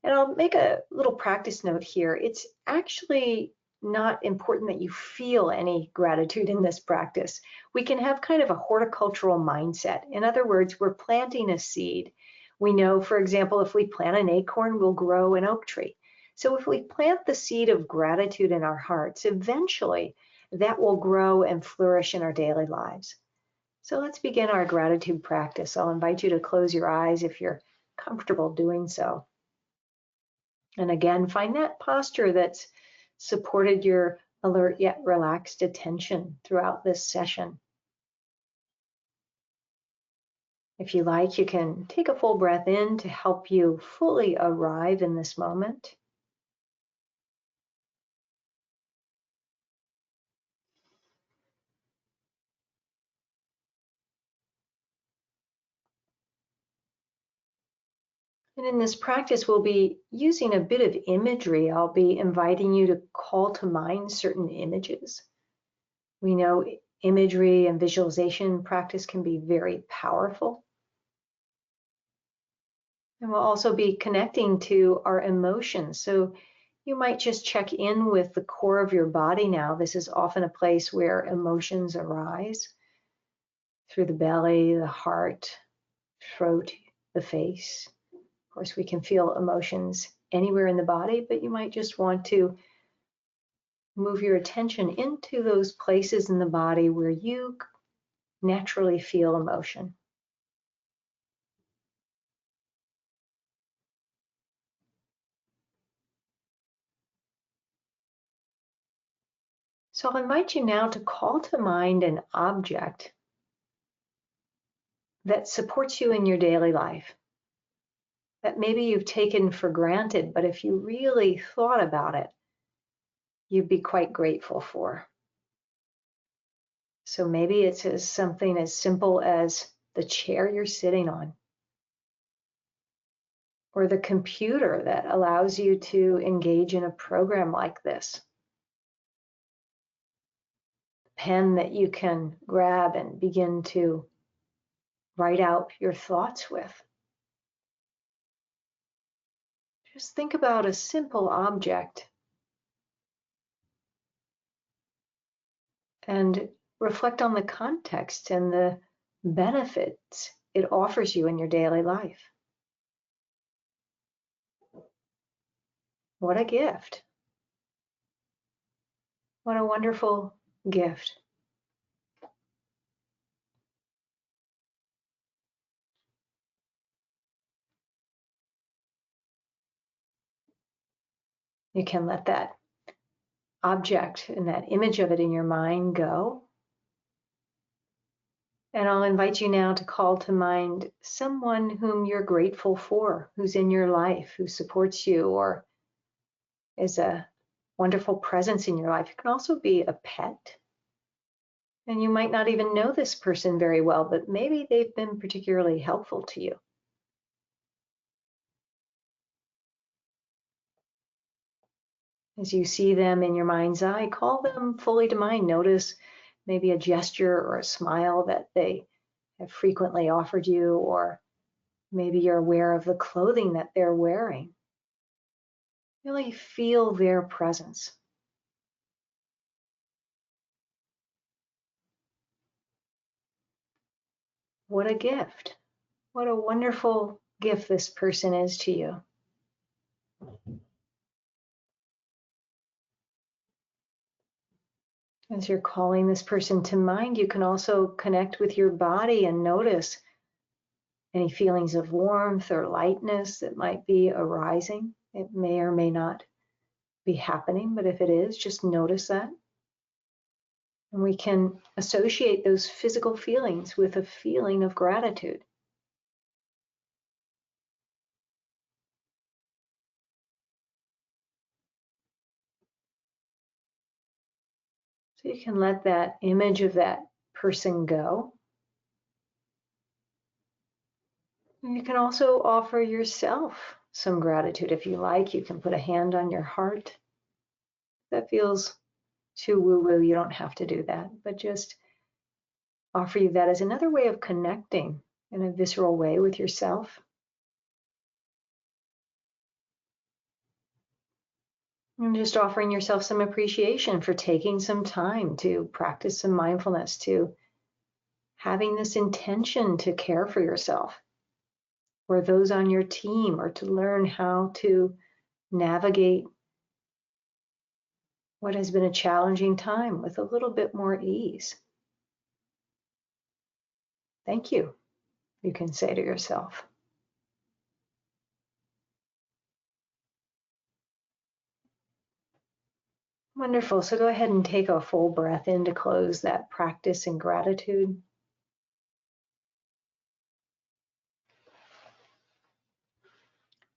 And I'll make a little practice note here. It's actually not important that you feel any gratitude in this practice. We can have kind of a horticultural mindset. In other words, we're planting a seed. We know, for example, if we plant an acorn, we'll grow an oak tree. So if we plant the seed of gratitude in our hearts, eventually that will grow and flourish in our daily lives. So let's begin our gratitude practice. I'll invite you to close your eyes if you're comfortable doing so. And again, find that posture that's supported your alert yet relaxed attention throughout this session. If you like, you can take a full breath in to help you fully arrive in this moment. And in this practice, we'll be using a bit of imagery. I'll be inviting you to call to mind certain images. We know imagery and visualization practice can be very powerful. And we'll also be connecting to our emotions. So you might just check in with the core of your body now. This is often a place where emotions arise through the belly, the heart, throat, the face. Of course, we can feel emotions anywhere in the body, but you might just want to move your attention into those places in the body where you naturally feel emotion. So I'll invite you now to call to mind an object that supports you in your daily life, that maybe you've taken for granted, but if you really thought about it, you'd be quite grateful for. So maybe it's something as simple as the chair you're sitting on, or the computer that allows you to engage in a program like this. Pen that you can grab and begin to write out your thoughts with. Just think about a simple object and reflect on the context and the benefits it offers you in your daily life. What a gift. What a wonderful gift. You can let that object and that image of it in your mind go. And I'll invite you now to call to mind someone whom you're grateful for, who's in your life, who supports you or is a wonderful presence in your life. It can also be a pet. And you might not even know this person very well, but maybe they've been particularly helpful to you. As you see them in your mind's eye, call them fully to mind. Notice maybe a gesture or a smile that they have frequently offered you, or maybe you're aware of the clothing that they're wearing. Really feel their presence. What a gift. What a wonderful gift this person is to you. As you're calling this person to mind, you can also connect with your body and notice any feelings of warmth or lightness that might be arising. It may or may not be happening, but if it is, just notice that. And we can associate those physical feelings with a feeling of gratitude. So you can let that image of that person go. And you can also offer yourself some gratitude. If you like, you can put a hand on your heart. If that feels too woo-woo, you don't have to do that, but just offer you that as another way of connecting in a visceral way with yourself. And just offering yourself some appreciation for taking some time to practice some mindfulness, to having this intention to care for yourself or those on your team, or to learn how to navigate what has been a challenging time with a little bit more ease. Thank you, you can say to yourself. Wonderful. So go ahead and take a full breath in to close that practice in gratitude.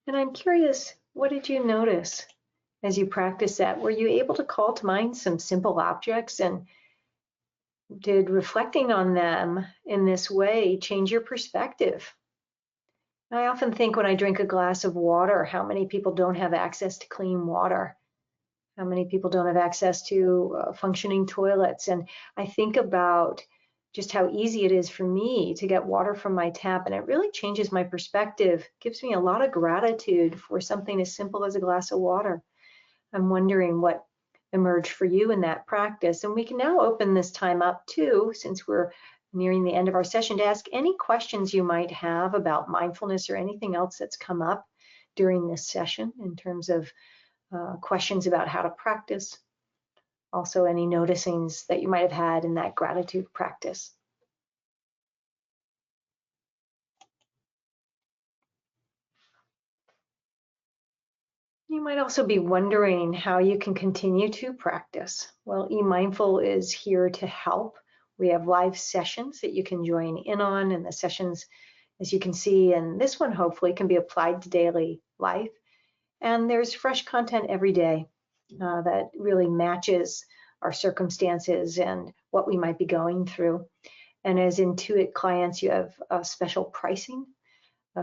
And I'm curious, what did you notice as you practiced that? Were you able to call to mind some simple objects, and did reflecting on them in this way change your perspective? I often think when I drink a glass of water, how many people don't have access to clean water? How many people don't have access to functioning toilets? And I think about just how easy it is for me to get water from my tap, and it really changes my perspective, gives me a lot of gratitude for something as simple as a glass of water. I'm wondering what emerged for you in that practice. And we can now open this time up too, since we're nearing the end of our session, to ask any questions you might have about mindfulness or anything else that's come up during this session in terms of questions about how to practice. Also, any noticings that you might have had in that gratitude practice. You might also be wondering how you can continue to practice. Well, eMindful is here to help. We have live sessions that you can join in on, and the sessions, as you can see, and this one hopefully can be applied to daily life. And there's fresh content every day that really matches our circumstances and what we might be going through. And as Intuit clients, you have special pricing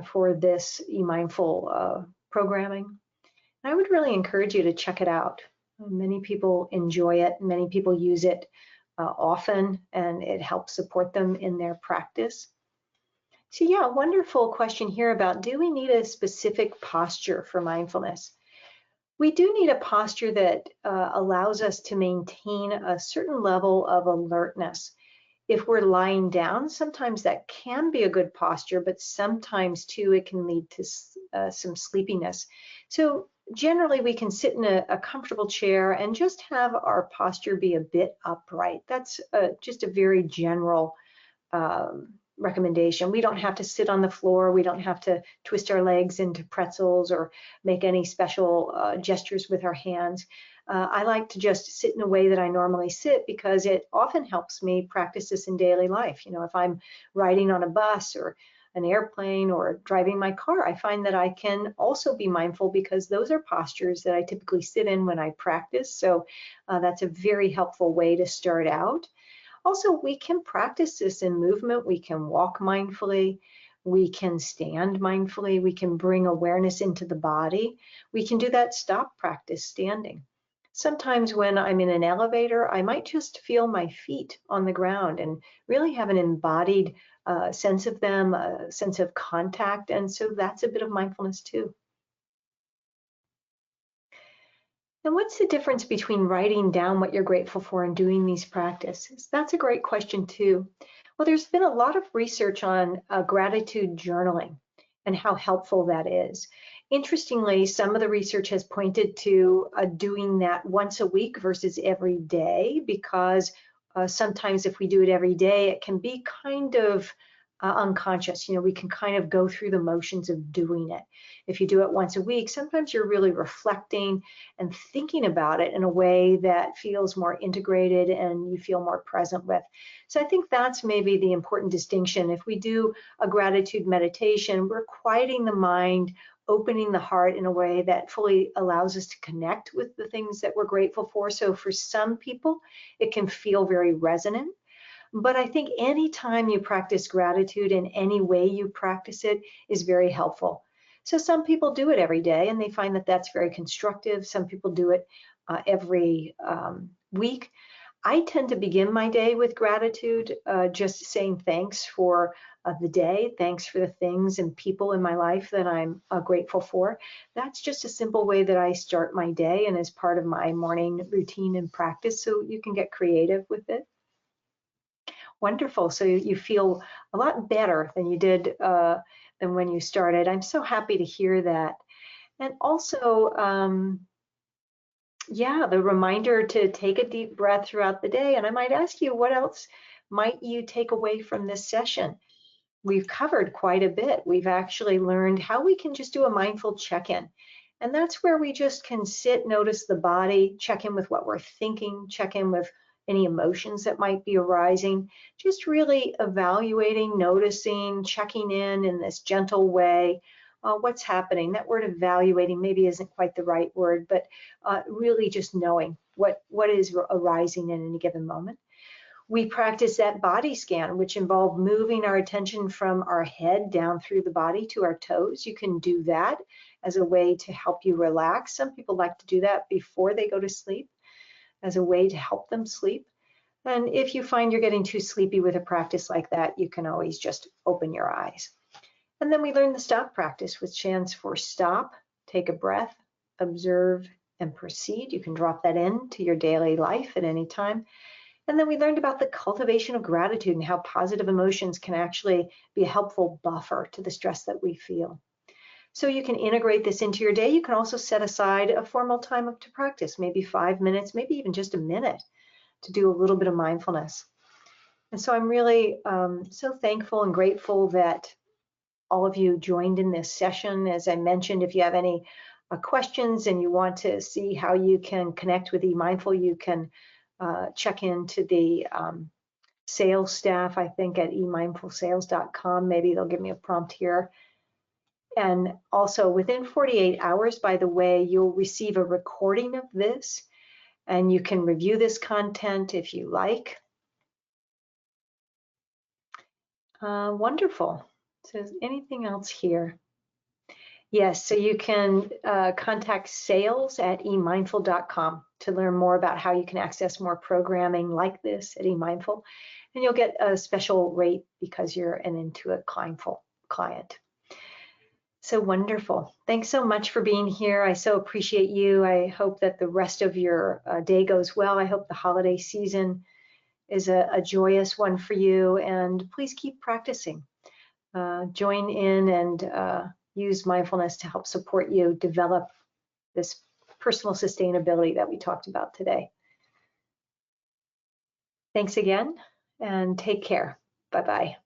for this eMindful programming. I would really encourage you to check it out. Many people enjoy it, many people use it often, and it helps support them in their practice. So yeah, wonderful question here about, do we need a specific posture for mindfulness? We do need a posture that allows us to maintain a certain level of alertness. If we're lying down, sometimes that can be a good posture, but sometimes too it can lead to some sleepiness. So generally we can sit in a comfortable chair and just have our posture be a bit upright. That's just a very general recommendation. We don't have to sit on the floor. We don't have to twist our legs into pretzels or make any special gestures with our hands. I like to just sit in a way that I normally sit, because it often helps me practice this in daily life. You know, if I'm riding on a bus or an airplane or driving my car, I find that I can also be mindful, because those are postures that I typically sit in when I practice. So that's a very helpful way to start out. Also, we can practice this in movement. We can walk mindfully. We can stand mindfully. We can bring awareness into the body. We can do that stop practice standing. Sometimes when I'm in an elevator, I might just feel my feet on the ground and really have an embodied sense of them, a sense of contact. And so that's a bit of mindfulness too. And what's the difference between writing down what you're grateful for and doing these practices? That's a great question too. Well, there's been a lot of research on gratitude journaling and how helpful that is. Interestingly, some of the research has pointed to doing that once a week versus every day, because sometimes if we do it every day, it can be kind of unconscious. You know, we can kind of go through the motions of doing it. If you do it once a week, sometimes you're really reflecting and thinking about it in a way that feels more integrated and you feel more present with. So I think that's maybe the important distinction. If we do a gratitude meditation, we're quieting the mind, opening the heart in a way that fully allows us to connect with the things that we're grateful for. So for some people, it can feel very resonant. But I think anytime you practice gratitude in any way you practice it is very helpful. So some people do it every day and they find that that's very constructive. Some people do it every week. I tend to begin my day with gratitude, just saying thanks for the day, thanks for the things and people in my life that I'm grateful for. That's just a simple way that I start my day and is part of my morning routine and practice, so you can get creative with it. Wonderful. So you feel a lot better than you did than when you started. I'm so happy to hear that. And also, Yeah, the reminder to take a deep breath throughout the day. And I might ask you, what else might you take away from this session? We've covered quite a bit. We've actually learned how we can just do a mindful check-in. And that's where we just can sit, notice the body, check in with what we're thinking, check in with any emotions that might be arising, just really evaluating, noticing, checking in this gentle way. What's happening? That word evaluating maybe isn't quite the right word, but really just knowing what is arising in any given moment. We practice that body scan, which involved moving our attention from our head down through the body to our toes. You can do that as a way to help you relax. Some people like to do that before they go to sleep as a way to help them sleep. And if you find you're getting too sleepy with a practice like that, you can always just open your eyes. And then we learn the stop practice, which stands for stop, take a breath, observe, and proceed. You can drop that into your daily life at any time. And then we learned about the cultivation of gratitude and how positive emotions can actually be a helpful buffer to the stress that we feel. So you can integrate this into your day. You can also set aside a formal time to practice, maybe 5 minutes, maybe even just a minute to do a little bit of mindfulness. And so I'm really so thankful and grateful that all of you joined in this session. As I mentioned, if you have any questions and you want to see how you can connect with eMindful, you can check into the sales staff, I think at eMindfulsales.com. Maybe they'll give me a prompt here. And also within 48 hours, by the way, you'll receive a recording of this and you can review this content if you like. Wonderful. So is anything else here? Yes, so you can contact sales at eMindful.com to learn more about how you can access more programming like this at eMindful. And you'll get a special rate because you're an Intuit client. So wonderful. Thanks so much for being here. I so appreciate you. I hope that the rest of your day goes well. I hope the holiday season is a joyous one for you. And please keep practicing. Join in and use mindfulness to help support you develop this personal sustainability that we talked about today. Thanks again and take care. Bye-bye.